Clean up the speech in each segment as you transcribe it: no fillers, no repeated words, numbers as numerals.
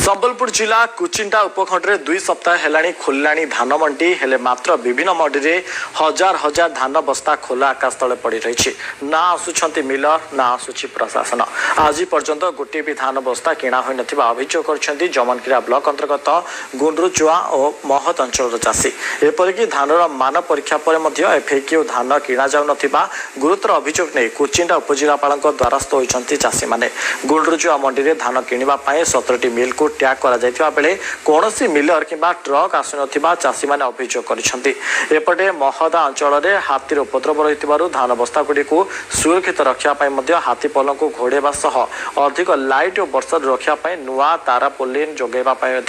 संबलपुर जिला कुचिंटा उपखंड में 2 सप्ताह हेलाणी खोलिलाणी धान मंडी हेले मात्र विभिन्न मंडी में हजार हजार धान बस्ता खोला आकाश तले पड़ी रही ना आसुंच मिलर ना आसुची प्रशासन आज पर्यंत गोटे भी धान बस्ता किणा हो अभियोग कर जमनकिरा ब्लॉक अंतर्गत गुंड्रुचुआ और महत अंचल चाषी एपरिक धान मान परीक्षा पर एफएक्यू धान किणा जाऊ गुरुतर अभियोग नहीं कुचिंटा उपजिलापाल द्वारस्थ होती चाषी मैंने गुंड्रुचुआ मंडी में धान किणवाई 17टी मिल को ट्याग करा बेले कौन मिलर किंबा ट्रक आसुनथिबा चाषी माने अभियोग करिसेंती। एपटे महदा अंचल में हाथीर उपद्रव रही धान बस्ता गुड़ी को सुरक्षित रखापी हाथी पल को घोड़ेवा सह अधिक लाइट और वर्षा रखापी नुआ तारा पोलिन जोगेवाई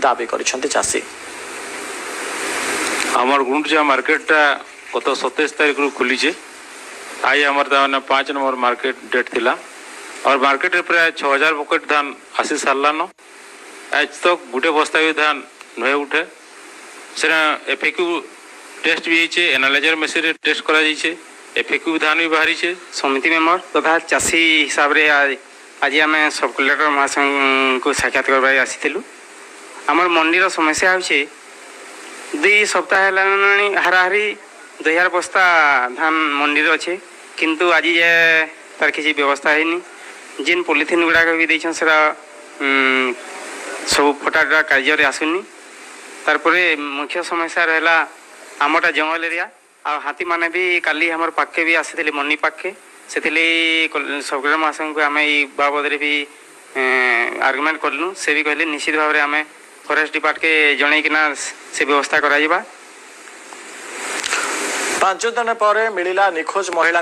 दाबी करिसेंती चाषी। आमर गुंडचा मार्केट गत 27 तारीख रू खुली आई आमर 5 नंबर मार्केट डेट थिला और मार्केट रे प्राय 6000 पकेट धान आसी सारलान आज तक गोटे बस्ता भी धान नुहे उठे से एफएक्यू टेस्ट भी होइछे एनालाइजर मशीन रे टेस्ट करा जाइछे एफएक्यू धान भी बाहरी छे। समिति मेम्बर तथा चाषी हिसाब रे आज आम सब कलेक्टर महाशय को साक्षात करवाई आसीलु। आमर मंडीर समस्या होछे 2 सप्ताह हाराहारी 2000 बस्ता धान मंडी अच्छे किंतु आज जाए तार किसी व्यवस्था है जेन पॉलिथिन गुड़ाक भी देछन सेरा सब फटाटा कार्य आसुनी। तारपरे मुख्य समस्या रहला आमटा जंगल एरिया आ हाथी माने भी काली हमर पाके भी आसीथिले मन्नी पाके सेथिले सब महाशय को आम ई बाबद भी आर्गुमेंट करलु से भी कहले निश्चित भाव में आम फॉरेस्ट डिपार्टमेंट के जनईकिना से व्यवस्था करा 5 दिन पर मिला निखोज महिला